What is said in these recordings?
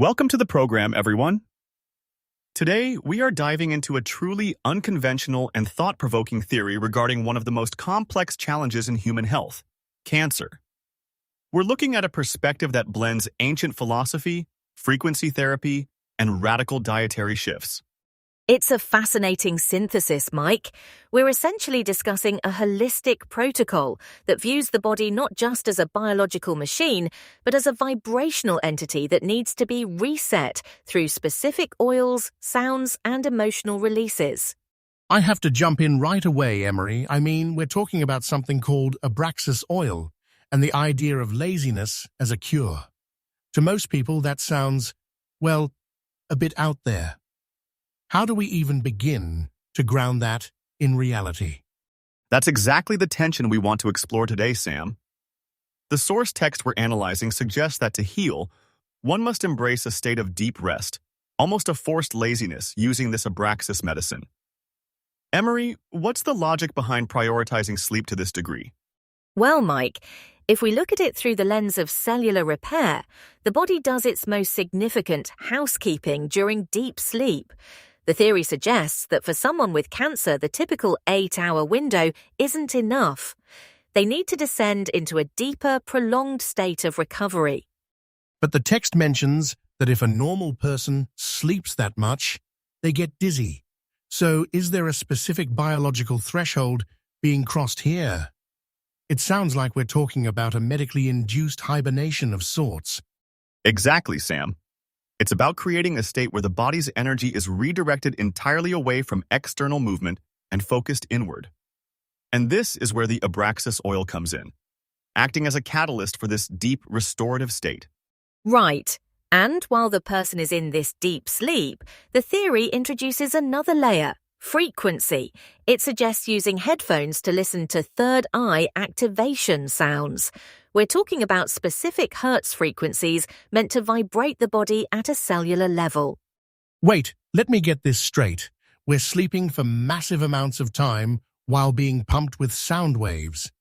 Welcome to the program, everyone. Today, we are diving into a truly unconventional and thought-provoking theory regarding one of the most complex challenges in human health, cancer. We're looking at a perspective that blends ancient philosophy, frequency therapy, and radical dietary shifts. It's a fascinating synthesis, Mike. We're essentially discussing a holistic protocol that views the body not just as a biological machine, but as a vibrational entity that needs to be reset through specific oils, sounds, and emotional releases. I have to jump in right away, Emery. We're talking about something called Abraxas oil and the idea of laziness as a cure. To most people, that sounds, well, a bit out there. How do we even begin to ground that in reality? That's exactly the tension we want to explore today, Sam. The source text we're analyzing suggests that to heal, one must embrace a state of deep rest, almost a forced laziness, using this Abraxas medicine. Emery, what's the logic behind prioritizing sleep to this degree? Well, Mike, if we look at it through the lens of cellular repair, the body does its most significant housekeeping during deep sleep. The theory suggests that for someone with cancer, the typical 8-hour window isn't enough. They need to descend into a deeper, prolonged state of recovery. But the text mentions that if a normal person sleeps that much, they get dizzy. So is there a specific biological threshold being crossed here? It sounds like we're talking about a medically induced hibernation of sorts. Exactly, Sam. It's about creating a state where the body's energy is redirected entirely away from external movement and focused inward. And this is where the Abraxas oil comes in, acting as a catalyst for this deep restorative state. Right. And while the person is in this deep sleep, the theory introduces another layer, frequency. It suggests using headphones to listen to third eye activation sounds. We're talking about specific hertz frequencies meant to vibrate the body at a cellular level. Wait, let me get this straight. We're sleeping for massive amounts of time while being pumped with sound waves.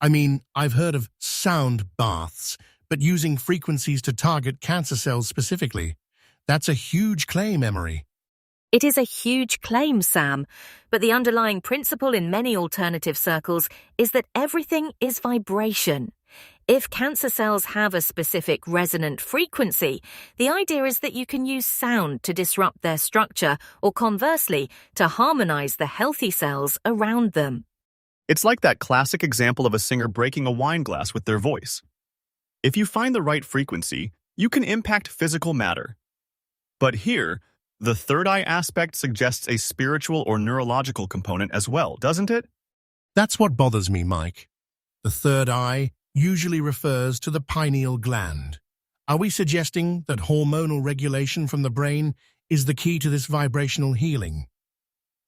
I've heard of sound baths, but using frequencies to target cancer cells specifically. That's a huge claim, Emery. It is a huge claim, Sam, but the underlying principle in many alternative circles is that everything is vibration. If cancer cells have a specific resonant frequency, the idea is that you can use sound to disrupt their structure or conversely, to harmonize the healthy cells around them. It's like that classic example of a singer breaking a wine glass with their voice. If you find the right frequency, you can impact physical matter. But here, the third eye aspect suggests a spiritual or neurological component as well, doesn't it? That's what bothers me, Mike. The third eye usually refers to the pineal gland. Are we suggesting that hormonal regulation from the brain is the key to this vibrational healing?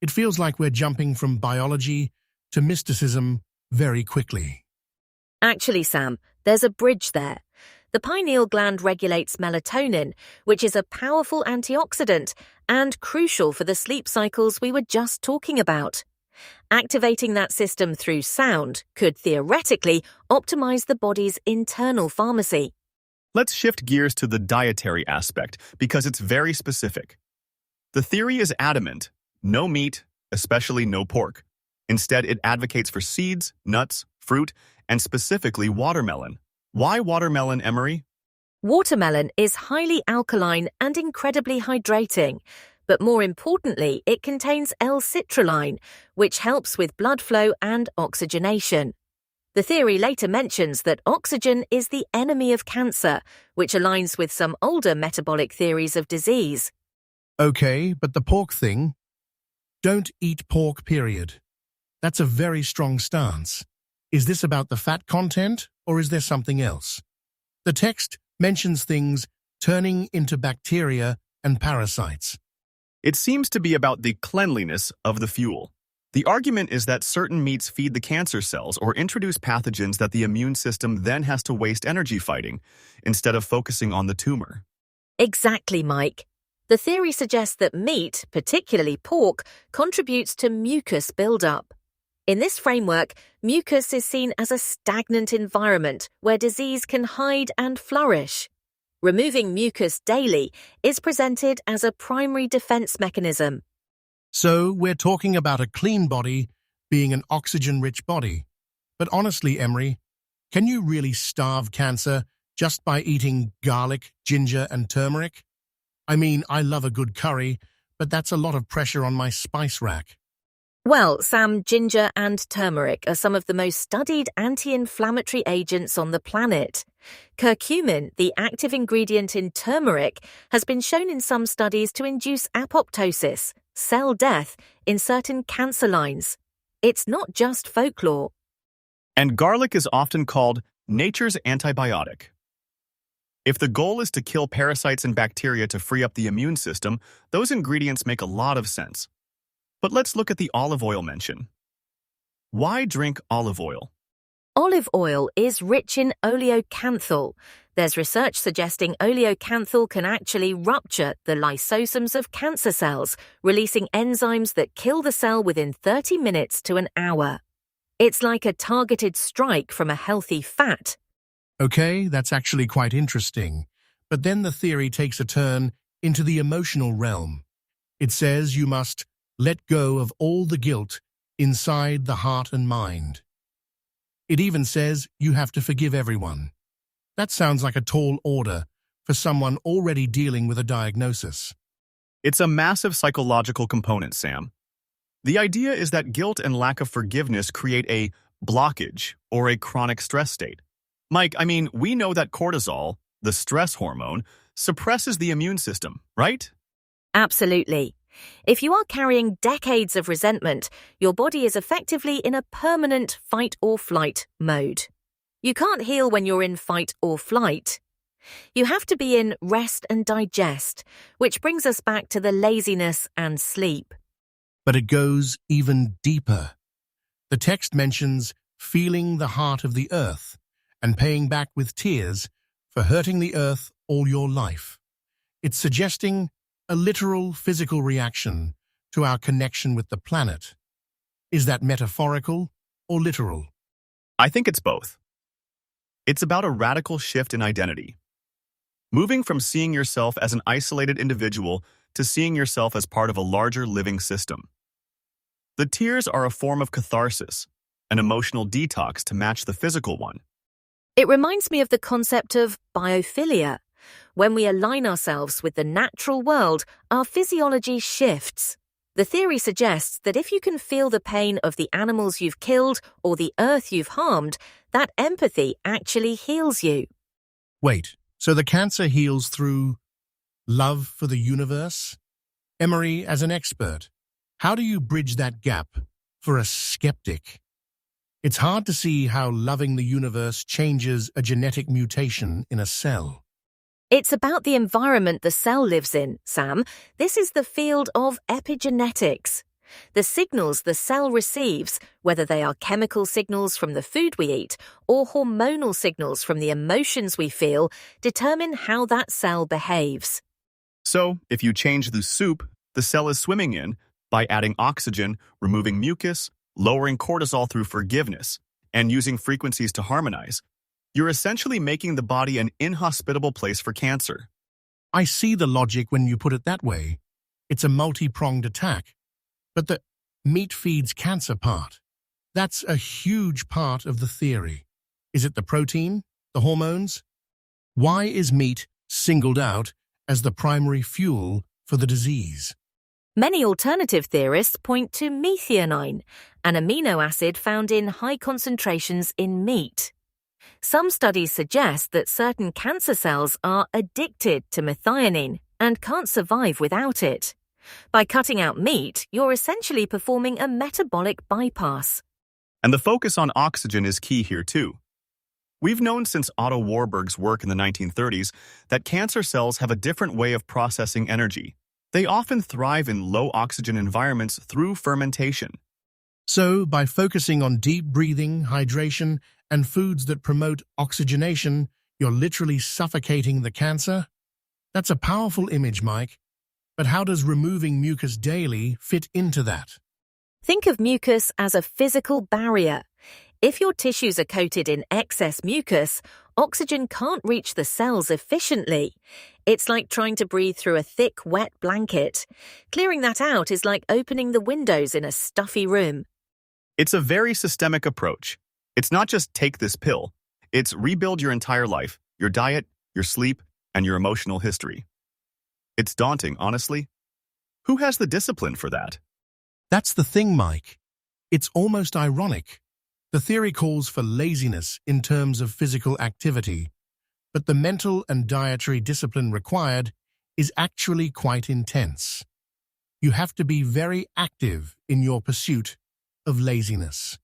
It feels like we're jumping from biology to mysticism very quickly. Actually, Sam, there's a bridge there. The pineal gland regulates melatonin, which is a powerful antioxidant and crucial for the sleep cycles we were just talking about. Activating that system through sound could theoretically optimize the body's internal pharmacy. Let's shift gears to the dietary aspect because it's very specific. The theory is adamant: no meat, especially no pork. Instead, it advocates for seeds, nuts, fruit, and specifically watermelon. Why watermelon, Emery? Watermelon is highly alkaline and incredibly hydrating, but more importantly, it contains L-citrulline, which helps with blood flow and oxygenation. The theory later mentions that oxygen is the enemy of cancer, which aligns with some older metabolic theories of disease. Okay, but the pork thing? Don't eat pork, period. That's a very strong stance. Is this about the fat content, or is there something else? The text mentions things turning into bacteria and parasites. It seems to be about the cleanliness of the fuel. The argument is that certain meats feed the cancer cells or introduce pathogens that the immune system then has to waste energy fighting, instead of focusing on the tumor. Exactly, Mike. The theory suggests that meat, particularly pork, contributes to mucus buildup. In this framework, mucus is seen as a stagnant environment where disease can hide and flourish. Removing mucus daily is presented as a primary defense mechanism. So we're talking about a clean body being an oxygen-rich body. But honestly, Emery, can you really starve cancer just by eating garlic, ginger, and turmeric? I mean, I love a good curry, but that's a lot of pressure on my spice rack. Well, Sam, ginger and turmeric are some of the most studied anti-inflammatory agents on the planet. Curcumin, the active ingredient in turmeric, has been shown in some studies to induce apoptosis, cell death, in certain cancer lines. It's not just folklore. And garlic is often called nature's antibiotic. If the goal is to kill parasites and bacteria to free up the immune system, those ingredients make a lot of sense. But let's look at the olive oil mention. Why drink olive oil? Olive oil is rich in oleocanthal. There's research suggesting oleocanthal can actually rupture the lysosomes of cancer cells, releasing enzymes that kill the cell within 30 minutes to an hour. It's like a targeted strike from a healthy fat. Okay, that's actually quite interesting. But then the theory takes a turn into the emotional realm. It says you must let go of all the guilt inside the heart and mind. It even says you have to forgive everyone. That sounds like a tall order for someone already dealing with a diagnosis. It's a massive psychological component, Sam. The idea is that guilt and lack of forgiveness create a blockage or a chronic stress state. Mike, we know that cortisol, the stress hormone, suppresses the immune system, right? Absolutely. If you are carrying decades of resentment, your body is effectively in a permanent fight or flight mode. You can't heal when you're in fight or flight. You have to be in rest and digest, which brings us back to the laziness and sleep. But it goes even deeper. The text mentions feeling the heart of the earth and paying back with tears for hurting the earth all your life. It's suggesting a literal physical reaction to our connection with the planet. Is that metaphorical or literal? I think it's both. It's about a radical shift in identity. Moving from seeing yourself as an isolated individual to seeing yourself as part of a larger living system. The tears are a form of catharsis, an emotional detox to match the physical one. It reminds me of the concept of biophilia. When we align ourselves with the natural world, our physiology shifts. The theory suggests that if you can feel the pain of the animals you've killed or the earth you've harmed, that empathy actually heals you. Wait, so the cancer heals through love for the universe? Emery, as an expert, how do you bridge that gap for a skeptic? It's hard to see how loving the universe changes a genetic mutation in a cell. It's about the environment the cell lives in, Sam. This is the field of epigenetics. The signals the cell receives, whether they are chemical signals from the food we eat or hormonal signals from the emotions we feel, determine how that cell behaves. So, if you change the soup the cell is swimming in by adding oxygen, removing mucus, lowering cortisol through forgiveness, and using frequencies to harmonize, you're essentially making the body an inhospitable place for cancer. I see the logic when you put it that way. It's a multi-pronged attack. But the meat feeds cancer part, that's a huge part of the theory. Is it the protein, the hormones? Why is meat singled out as the primary fuel for the disease? Many alternative theorists point to methionine, an amino acid found in high concentrations in meat. Some studies suggest that certain cancer cells are addicted to methionine and can't survive without it. By cutting out meat, you're essentially performing a metabolic bypass. And the focus on oxygen is key here too. We've known since Otto Warburg's work in the 1930s that cancer cells have a different way of processing energy. They often thrive in low oxygen environments through fermentation. So, by focusing on deep breathing, hydration, and foods that promote oxygenation, you're literally suffocating the cancer? That's a powerful image, Mike. But how does removing mucus daily fit into that? Think of mucus as a physical barrier. If your tissues are coated in excess mucus, oxygen can't reach the cells efficiently. It's like trying to breathe through a thick, wet blanket. Clearing that out is like opening the windows in a stuffy room. It's a very systemic approach. It's not just take this pill. It's rebuild your entire life, your diet, your sleep, and your emotional history. It's daunting, honestly. Who has the discipline for that? That's the thing, Mike. It's almost ironic. The theory calls for laziness in terms of physical activity, but the mental and dietary discipline required is actually quite intense. You have to be very active in your pursuit of laziness.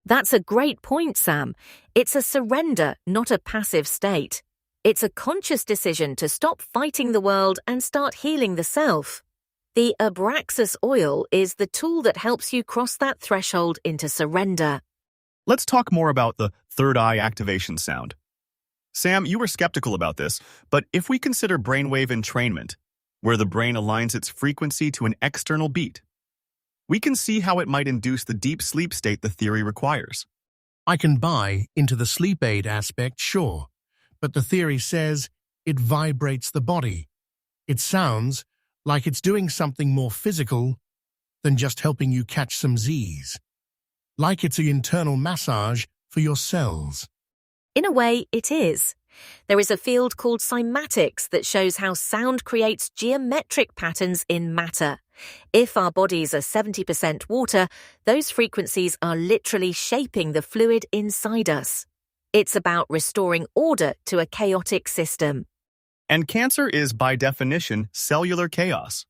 That's a great point, Sam. It's a surrender, not a passive state. It's a conscious decision to stop fighting the world and start healing the self. The Abraxas oil is the tool that helps you cross that threshold into surrender. Let's talk more about the third eye activation sound. Sam, you were skeptical about this, but if we consider brainwave entrainment, where the brain aligns its frequency to an external beat, we can see how it might induce the deep sleep state the theory requires. I can buy into the sleep aid aspect, sure, but the theory says it vibrates the body. It sounds like it's doing something more physical than just helping you catch some Z's. Like it's an internal massage for your cells. In a way, it is. There is a field called cymatics that shows how sound creates geometric patterns in matter. If our bodies are 70% water, those frequencies are literally shaping the fluid inside us. It's about restoring order to a chaotic system. And cancer is, by definition, cellular chaos.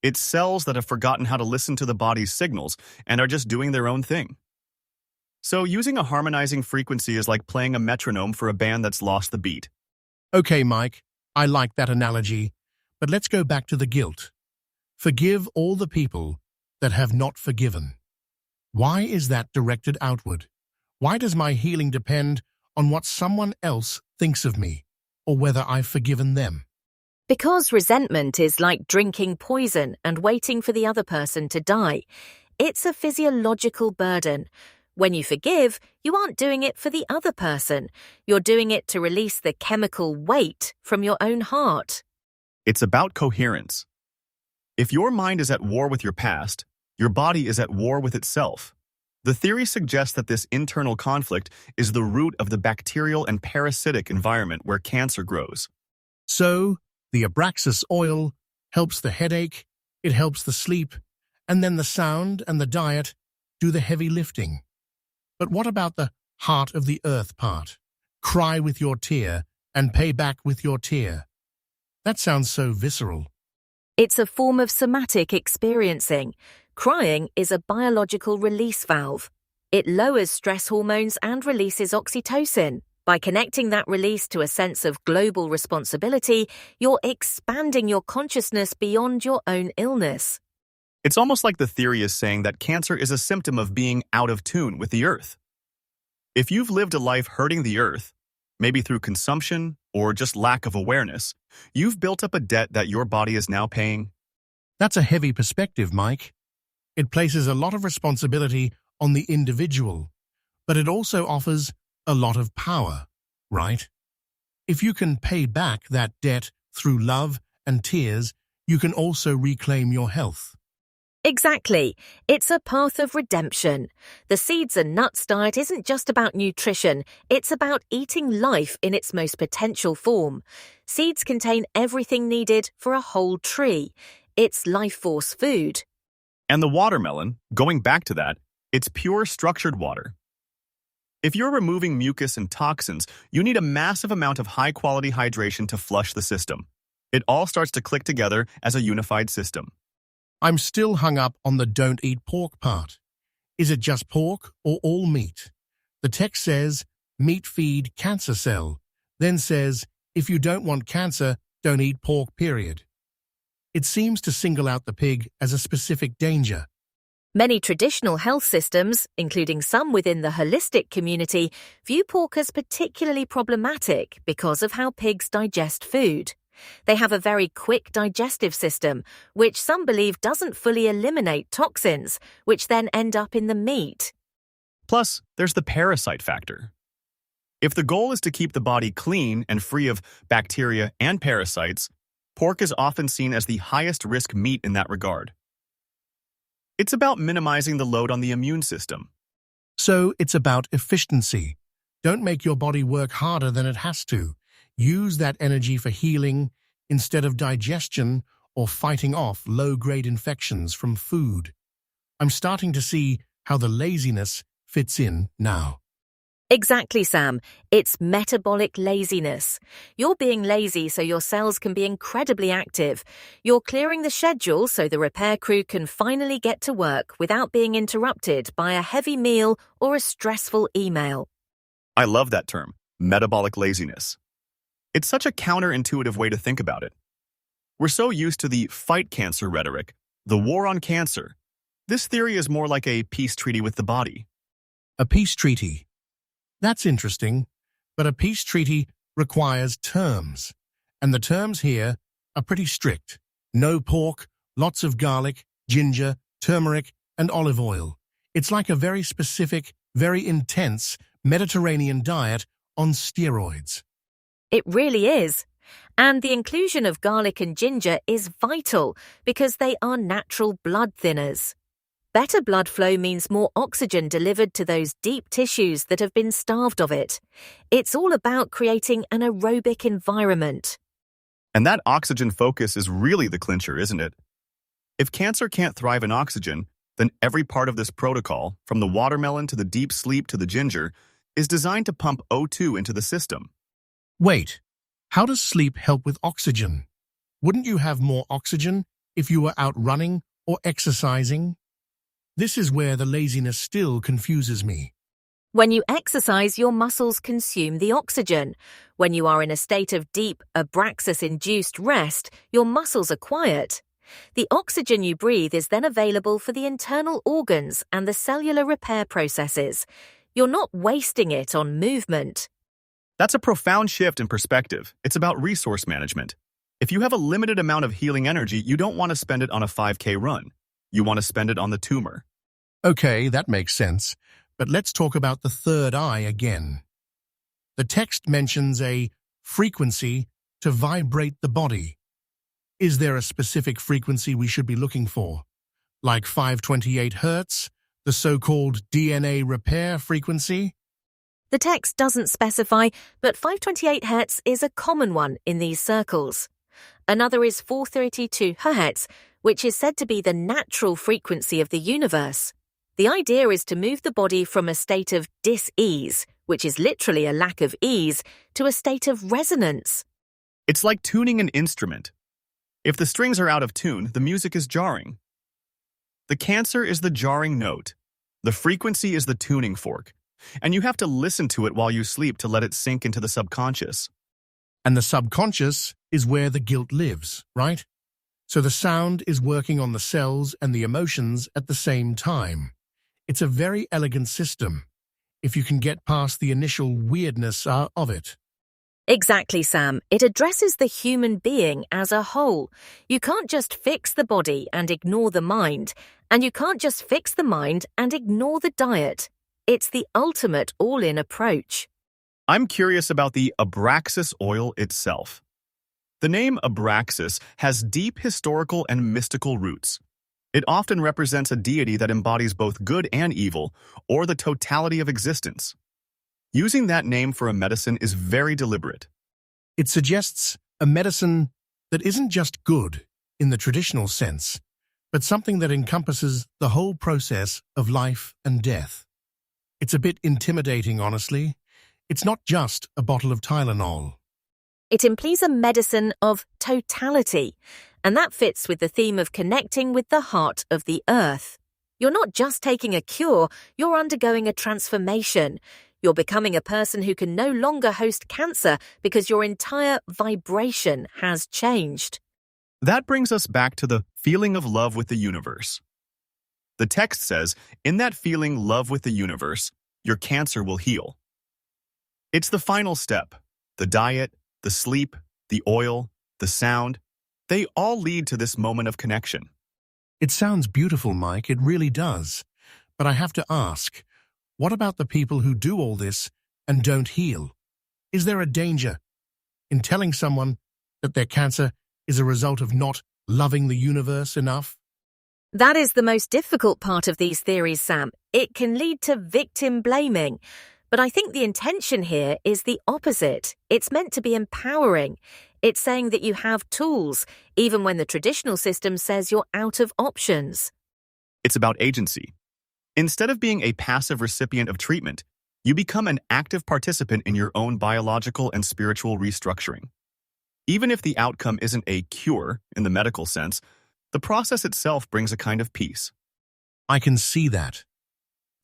It's cells that have forgotten how to listen to the body's signals and are just doing their own thing. So using a harmonizing frequency is like playing a metronome for a band that's lost the beat. Okay, Mike, I like that analogy, but let's go back to the guilt. Forgive all the people that have not forgiven. Why is that directed outward? Why does my healing depend on what someone else thinks of me, or whether I've forgiven them? Because resentment is like drinking poison and waiting for the other person to die. It's a physiological burden. When you forgive, you aren't doing it for the other person. You're doing it to release the chemical weight from your own heart. It's about coherence. If your mind is at war with your past, your body is at war with itself. The theory suggests that this internal conflict is the root of the bacterial and parasitic environment where cancer grows. So, the Abraxas oil helps the headache, it helps the sleep, and then the sound and the diet do the heavy lifting. But what about the heart of the earth part? Cry with your tear and pay back with your tear. That sounds so visceral. It's a form of somatic experiencing. Crying is a biological release valve. It lowers stress hormones and releases oxytocin. By connecting that release to a sense of global responsibility, you're expanding your consciousness beyond your own illness. It's almost like the theory is saying that cancer is a symptom of being out of tune with the earth. If you've lived a life hurting the earth, maybe through consumption or just lack of awareness, you've built up a debt that your body is now paying. That's a heavy perspective, Mike. It places a lot of responsibility on the individual, but it also offers a lot of power, right? If you can pay back that debt through love and tears, you can also reclaim your health. Exactly. It's a path of redemption. The seeds and nuts diet isn't just about nutrition, it's about eating life in its most potential form. Seeds contain everything needed for a whole tree. It's life force food. And the watermelon, going back to that, it's pure structured water. If you're removing mucus and toxins, you need a massive amount of high-quality hydration to flush the system. It all starts to click together as a unified system. I'm still hung up on the don't eat pork part. Is it just pork or all meat? The text says, meat feed cancer cell, then says, if you don't want cancer, don't eat pork, period. It seems to single out the pig as a specific danger. Many traditional health systems, including some within the holistic community, view pork as particularly problematic because of how pigs digest food. They have a very quick digestive system, which some believe doesn't fully eliminate toxins, which then end up in the meat. Plus, there's the parasite factor. If the goal is to keep the body clean and free of bacteria and parasites, pork is often seen as the highest risk meat in that regard. It's about minimizing the load on the immune system. So it's about efficiency. Don't make your body work harder than it has to. Use that energy for healing instead of digestion or fighting off low-grade infections from food. I'm starting to see how the laziness fits in now. Exactly, Sam. It's metabolic laziness. You're being lazy so your cells can be incredibly active. You're clearing the schedule so the repair crew can finally get to work without being interrupted by a heavy meal or a stressful email. I love that term, metabolic laziness. It's such a counterintuitive way to think about it. We're so used to the fight cancer rhetoric, the war on cancer. This theory is more like a peace treaty with the body. A peace treaty. That's interesting, but a peace treaty requires terms, and the terms here are pretty strict. No pork, lots of garlic, ginger, turmeric, and olive oil. It's like a very specific, very intense Mediterranean diet on steroids. It really is. And the inclusion of garlic and ginger is vital because they are natural blood thinners. Better blood flow means more oxygen delivered to those deep tissues that have been starved of it. It's all about creating an aerobic environment. And that oxygen focus is really the clincher, isn't it? If cancer can't thrive in oxygen, then every part of this protocol, from the watermelon to the deep sleep to the ginger, is designed to pump O2 into the system. Wait, how does sleep help with oxygen? Wouldn't you have more oxygen if you were out running or exercising? This is where the laziness still confuses me. When you exercise, your muscles consume the oxygen. When you are in a state of deep abraxas-induced rest, your muscles are quiet. The oxygen you breathe is then available for the internal organs and the cellular repair processes. You're not wasting it on movement. That's a profound shift in perspective. It's about resource management. If you have a limited amount of healing energy, you don't want to spend it on a 5K run. You want to spend it on the tumor. Okay, that makes sense. But let's talk about the third eye again. The text mentions a frequency to vibrate the body. Is there a specific frequency we should be looking for? Like 528 Hertz, the so-called DNA repair frequency? The text doesn't specify, but 528 Hz is a common one in these circles. Another is 432 Hz, which is said to be the natural frequency of the universe. The idea is to move the body from a state of dis-ease, which is literally a lack of ease, to a state of resonance. It's like tuning an instrument. If the strings are out of tune, the music is jarring. The cancer is the jarring note. The frequency is the tuning fork. And you have to listen to it while you sleep to let it sink into the subconscious. And the subconscious is where the guilt lives, right? So the sound is working on the cells and the emotions at the same time. It's a very elegant system, if you can get past the initial weirdness of it. Exactly, Sam. It addresses the human being as a whole. You can't just fix the body and ignore the mind, and you can't just fix the mind and ignore the diet. It's the ultimate all-in approach. I'm curious about the Abraxas oil itself. The name Abraxas has deep historical and mystical roots. It often represents a deity that embodies both good and evil, or the totality of existence. Using that name for a medicine is very deliberate. It suggests a medicine that isn't just good in the traditional sense, but something that encompasses the whole process of life and death. It's a bit intimidating, honestly. It's not just a bottle of Tylenol. It implies a medicine of totality, and that fits with the theme of connecting with the heart of the earth. You're not just taking a cure, you're undergoing a transformation. You're becoming a person who can no longer host cancer because your entire vibration has changed. That brings us back to the feeling of love with the universe. The text says, in that feeling love with the universe, your cancer will heal. It's the final step. The diet, the sleep, the oil, the sound, they all lead to this moment of connection. It sounds beautiful, Mike, it really does. But I have to ask, What about the people who do all this and don't heal? Is there a danger in telling someone that their cancer is a result of not loving the universe enough? That is the most difficult part of these theories, Sam. It can lead to victim blaming. But I think the intention here is the opposite. It's meant to be empowering. It's saying that you have tools, even when the traditional system says you're out of options. It's about agency. Instead of being a passive recipient of treatment, you become an active participant in your own biological and spiritual restructuring. Even if the outcome isn't a cure in the medical sense, the process itself brings a kind of peace. I can see that.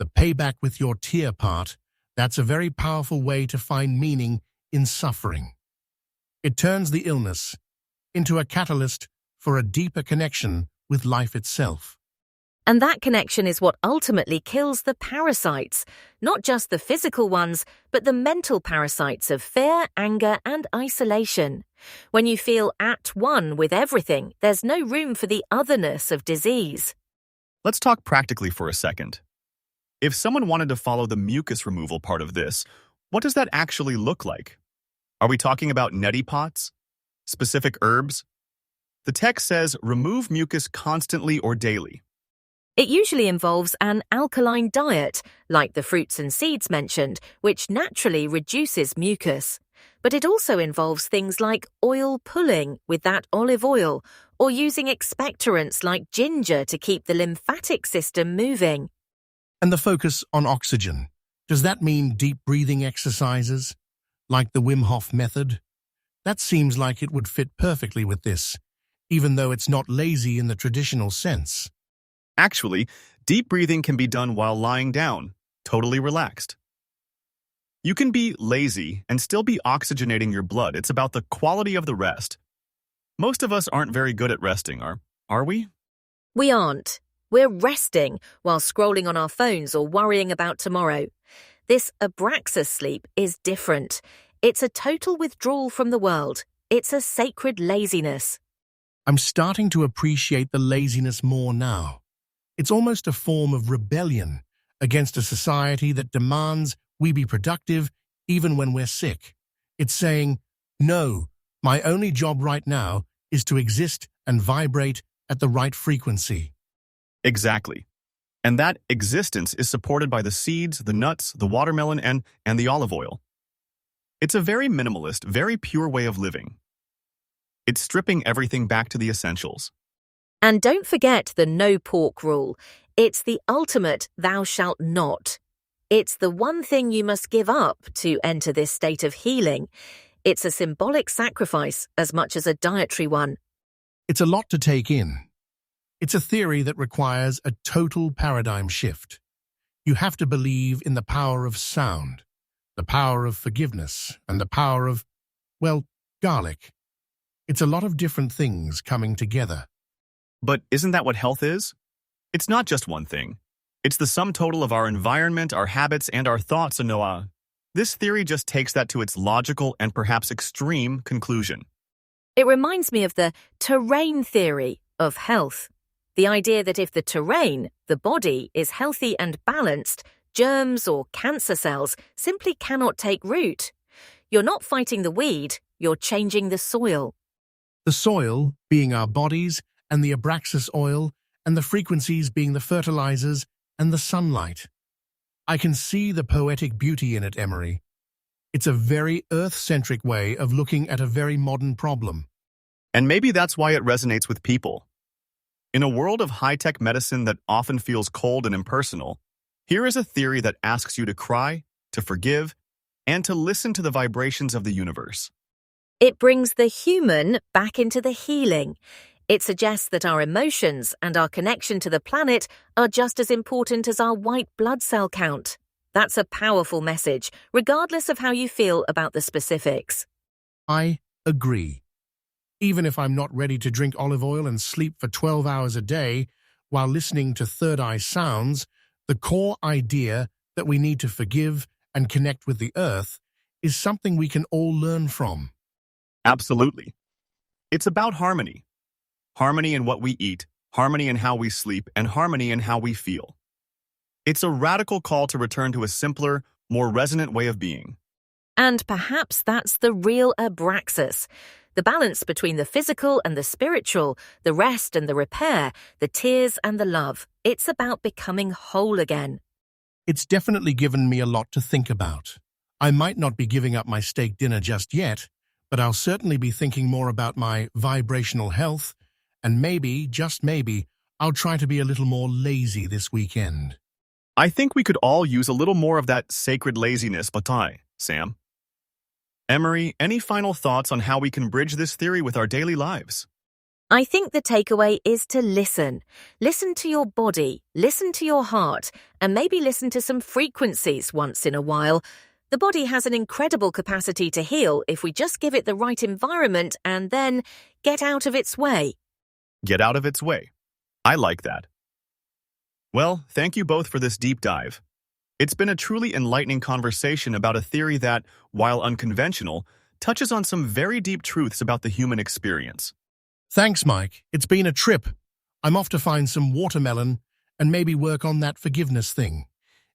The payback with your tear part, that's a very powerful way to find meaning in suffering. It turns the illness into a catalyst for a deeper connection with life itself. And that connection is what ultimately kills the parasites, not just the physical ones, but the mental parasites of fear, anger, and isolation. When you feel at one with everything, there's no room for the otherness of disease. Let's talk practically for a second. If someone wanted to follow the mucus removal part of this, what does that actually look like? Are we talking about neti pots? Specific herbs? The text says remove mucus constantly or daily. It usually involves an alkaline diet, like the fruits and seeds mentioned, which naturally reduces mucus. But it also involves things like oil pulling with that olive oil, or using expectorants like ginger to keep the lymphatic system moving. And the focus on oxygen. Does that mean deep breathing exercises, like the Wim Hof method? That seems like it would fit perfectly with this, even though it's not lazy in the traditional sense. Actually, deep breathing can be done while lying down, totally relaxed. You can be lazy and still be oxygenating your blood. It's about the quality of the rest. Most of us aren't very good at resting, are we? We aren't. We're resting while scrolling on our phones or worrying about tomorrow. This abraxas sleep is different. It's a total withdrawal from the world. It's a sacred laziness. I'm starting to appreciate the laziness more now. It's almost a form of rebellion against a society that demands we be productive even when we're sick. It's saying, no, my only job right now is to exist and vibrate at the right frequency. Exactly. And that existence is supported by the seeds, the nuts, the watermelon, and the olive oil. It's a very minimalist, very pure way of living. It's stripping everything back to the essentials. And don't forget the no pork rule. It's the ultimate thou shalt not. It's the one thing you must give up to enter this state of healing. It's a symbolic sacrifice as much as a dietary one. It's a lot to take in. It's a theory that requires a total paradigm shift. You have to believe in the power of sound, the power of forgiveness, and the power of, well, garlic. It's a lot of different things coming together. But isn't that what health is? It's not just one thing. It's the sum total of our environment, our habits, and our thoughts, and Noah. This theory just takes that to its logical and perhaps extreme conclusion. It reminds me of the terrain theory of health. The idea that if the terrain, the body, is healthy and balanced, germs or cancer cells simply cannot take root. You're not fighting the weed, you're changing the soil. The soil being our bodies, and the abraxas oil, and the frequencies being the fertilizers and the sunlight. I can see the poetic beauty in it, Emery. It's a very earth-centric way of looking at a very modern problem. And maybe that's why it resonates with people. In a world of high-tech medicine that often feels cold and impersonal, here is a theory that asks you to cry, to forgive, and to listen to the vibrations of the universe. It brings the human back into the healing. It suggests that our emotions and our connection to the planet are just as important as our white blood cell count. That's a powerful message, regardless of how you feel about the specifics. I agree. Even if I'm not ready to drink olive oil and sleep for 12 hours a day while listening to third eye sounds, the core idea that we need to forgive and connect with the earth is something we can all learn from. Absolutely. It's about harmony. Harmony in what we eat, harmony in how we sleep, and harmony in how we feel. It's a radical call to return to a simpler, more resonant way of being. And perhaps that's the real abraxas. The balance between the physical and the spiritual, the rest and the repair, the tears and the love. It's about becoming whole again. It's definitely given me a lot to think about. I might not be giving up my steak dinner just yet, but I'll certainly be thinking more about my vibrational health, and maybe, just maybe, I'll try to be a little more lazy this weekend. I think we could all use a little more of that sacred laziness, Sam. Emery, any final thoughts on how we can bridge this theory with our daily lives? I think the takeaway is to listen. Listen to your body, listen to your heart, and maybe listen to some frequencies once in a while. The body has an incredible capacity to heal if we just give it the right environment and then get out of its way. Get out of its way. I like that. Well, thank you both for this deep dive. It's been a truly enlightening conversation about a theory that, while unconventional, touches on some very deep truths about the human experience. Thanks, Mike. It's been a trip. I'm off to find some watermelon and maybe work on that forgiveness thing.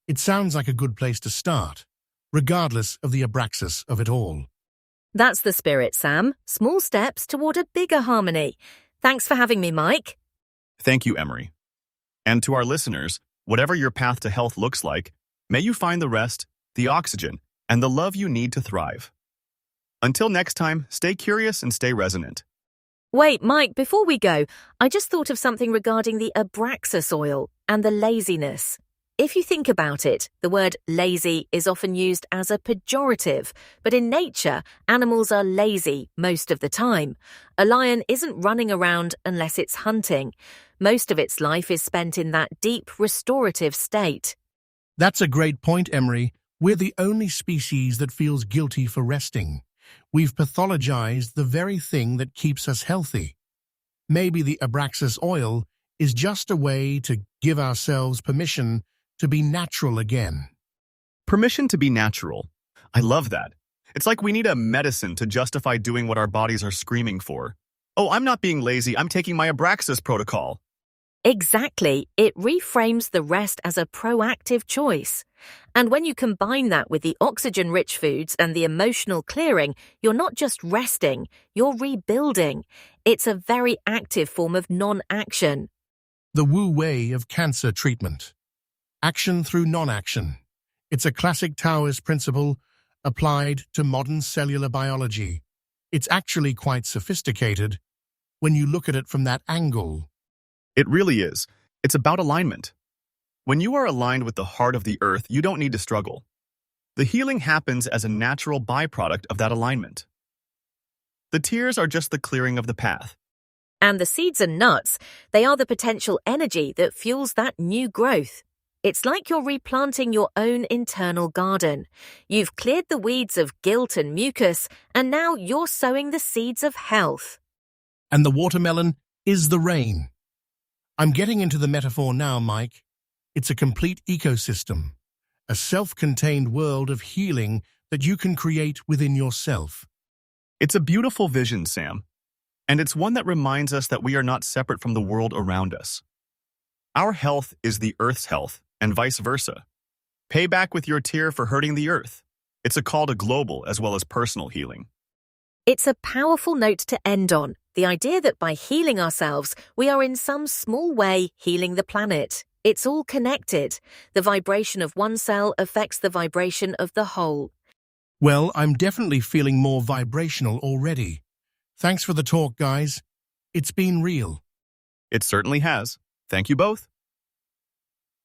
It sounds like a good place to start, regardless of the abraxas of it all. That's the spirit, Sam. Small steps toward a bigger harmony. Thanks for having me, Mike. Thank you, Emery. And to our listeners, whatever your path to health looks like, may you find the rest, the oxygen, and the love you need to thrive. Until next time, stay curious and stay resonant. Wait, Mike, before we go, I just thought of something regarding the abraxas oil and the laziness. If you think about it, the word lazy is often used as a pejorative, but in nature, animals are lazy most of the time. A lion isn't running around unless it's hunting. Most of its life is spent in that deep restorative state. That's a great point, Emery. We're the only species that feels guilty for resting. We've pathologized the very thing that keeps us healthy. Maybe the abraxas oil is just a way to give ourselves permission to be natural again. Permission to be natural. I love that. It's like we need a medicine to justify doing what our bodies are screaming for. Oh, I'm not being lazy, I'm taking my abraxas protocol. Exactly. It reframes the rest as a proactive choice. And when you combine that with the oxygen-rich foods and the emotional clearing, you're not just resting, you're rebuilding. It's a very active form of non-action. The Wu way of cancer treatment. Action through non-action. It's a classic Taoist principle applied to modern cellular biology. It's actually quite sophisticated when you look at it from that angle. It really is. It's about alignment. When you are aligned with the heart of the earth, you don't need to struggle. The healing happens as a natural byproduct of that alignment. The tears are just the clearing of the path. And the seeds and nuts, they are the potential energy that fuels that new growth. It's like you're replanting your own internal garden. You've cleared the weeds of guilt and mucus, and now you're sowing the seeds of health. And the watermelon is the rain. I'm getting into the metaphor now, Mike. It's a complete ecosystem, a self-contained world of healing that you can create within yourself. It's a beautiful vision, Sam. And it's one that reminds us that we are not separate from the world around us. Our health is the earth's health, and vice versa. Pay back with your tear for hurting the earth. It's a call to global as well as personal healing. It's a powerful note to end on, the idea that by healing ourselves, we are in some small way healing the planet. It's all connected. The vibration of one cell affects the vibration of the whole. Well, I'm definitely feeling more vibrational already. Thanks for the talk, guys. It's been real. It certainly has. Thank you both.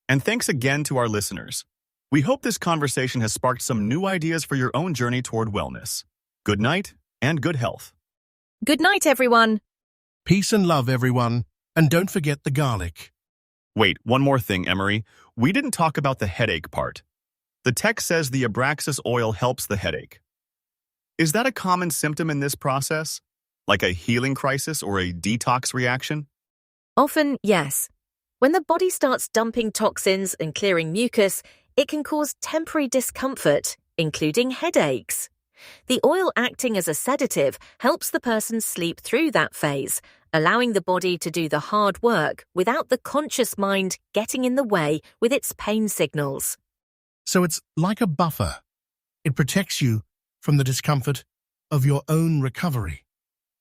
And thanks again to our listeners. We hope this conversation has sparked some new ideas for your own journey toward wellness. Good night and good health. Good night, everyone. Peace and love, everyone. And don't forget the garlic. Wait, one more thing, Emery. We didn't talk about the headache part. The text says the abraxas oil helps the headache. Is that a common symptom in this process? Like a healing crisis or a detox reaction? Often, yes. When the body starts dumping toxins and clearing mucus, it can cause temporary discomfort, including headaches. The oil acting as a sedative helps the person sleep through that phase, allowing the body to do the hard work without the conscious mind getting in the way with its pain signals. So it's like a buffer. It protects you from the discomfort of your own recovery.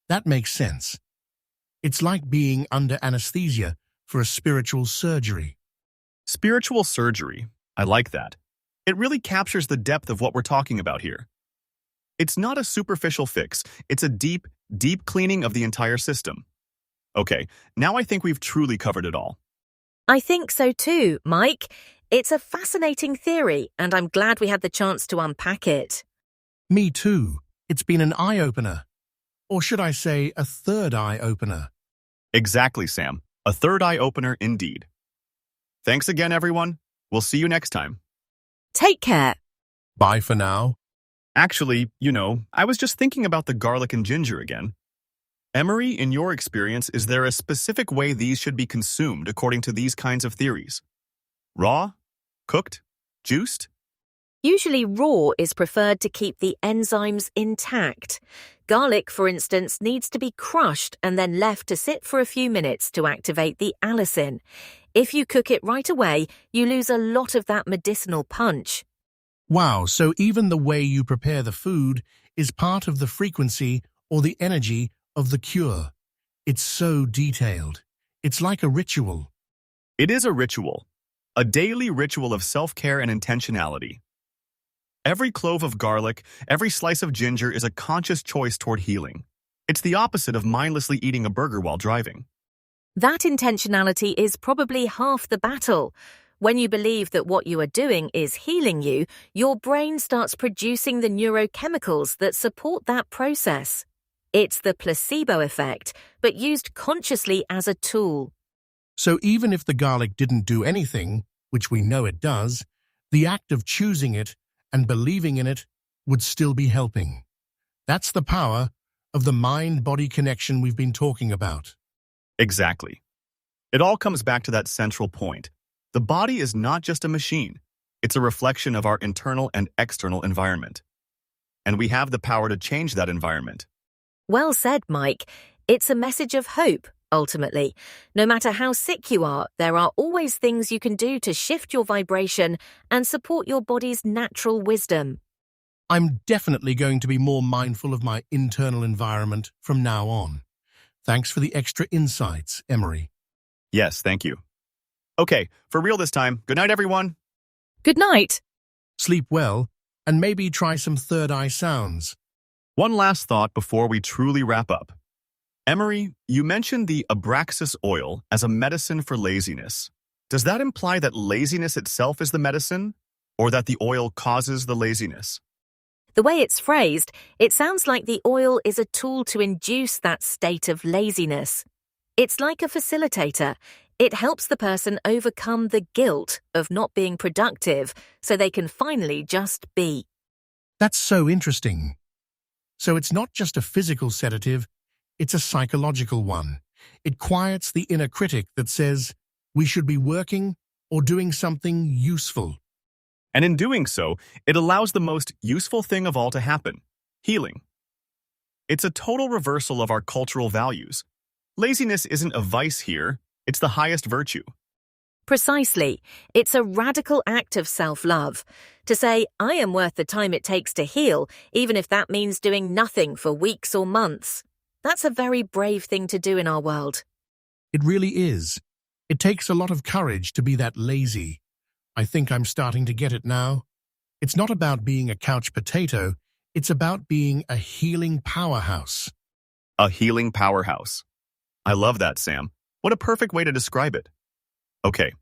That makes sense. It's like being under anesthesia for a spiritual surgery. Spiritual surgery. I like that. It really captures the depth of what we're talking about here. It's not a superficial fix. It's a deep, deep cleaning of the entire system. Okay, now I think we've truly covered it all. I think so too, Mike. It's a fascinating theory, and I'm glad we had the chance to unpack it. Me too. It's been an eye-opener. Or should I say, a third eye-opener? Exactly, Sam. A third eye-opener indeed. Thanks again, everyone. We'll see you next time. Take care. Bye for now. Actually, I was just thinking about the garlic and ginger again. Emery, in your experience, is there a specific way these should be consumed according to these kinds of theories? Raw? Cooked? Juiced? Usually raw is preferred to keep the enzymes intact. Garlic, for instance, needs to be crushed and then left to sit for a few minutes to activate the allicin. If you cook it right away, you lose a lot of that medicinal punch. Wow, so even the way you prepare the food is part of the frequency or the energy of the cure. It's so detailed. It's like a ritual. It is a ritual. A daily ritual of self-care and intentionality. Every clove of garlic, every slice of ginger is a conscious choice toward healing. It's the opposite of mindlessly eating a burger while driving. That intentionality is probably half the battle. When you believe that what you are doing is healing you, your brain starts producing the neurochemicals that support that process. It's the placebo effect, but used consciously as a tool. So even if the garlic didn't do anything, which we know it does, the act of choosing it and believing in it would still be helping. That's the power of the mind-body connection we've been talking about. Exactly. It all comes back to that central point. The body is not just a machine. It's a reflection of our internal and external environment. And we have the power to change that environment. Well said, Mike. It's a message of hope, ultimately. No matter how sick you are, there are always things you can do to shift your vibration and support your body's natural wisdom. I'm definitely going to be more mindful of my internal environment from now on. Thanks for the extra insights, Emery. Yes, thank you. Okay, for real this time. Good night, everyone. Good night. Sleep well, and maybe try some third eye sounds. One last thought before we truly wrap up. Emery, you mentioned the Abraxas oil as a medicine for laziness. Does that imply that laziness itself is the medicine, or that the oil causes the laziness? The way it's phrased, it sounds like the oil is a tool to induce that state of laziness. It's like a facilitator. It helps the person overcome the guilt of not being productive so they can finally just be. That's so interesting. So it's not just a physical sedative, it's a psychological one. It quiets the inner critic that says we should be working or doing something useful. And in doing so, it allows the most useful thing of all to happen, healing. It's a total reversal of our cultural values. Laziness isn't a vice here, it's the highest virtue. Precisely. It's a radical act of self-love. To say, I am worth the time it takes to heal, even if that means doing nothing for weeks or months. That's a very brave thing to do in our world. It really is. It takes a lot of courage to be that lazy. I think I'm starting to get it now. It's not about being a couch potato, it's about being a healing powerhouse. A healing powerhouse. I love that, Sam. What a perfect way to describe it. Okay,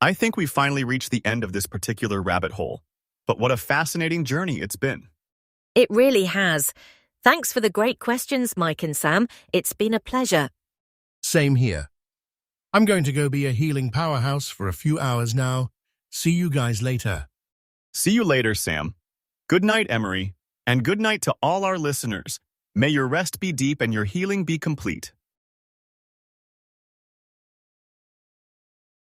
I think we finally reached the end of this particular rabbit hole. But what a fascinating journey it's been. It really has. Thanks for the great questions, Mike and Sam. It's been a pleasure. Same here. I'm going to go be a healing powerhouse for a few hours now. See you guys later. See you later, Sam. Good night, Emery. And good night to all our listeners. May your rest be deep and your healing be complete.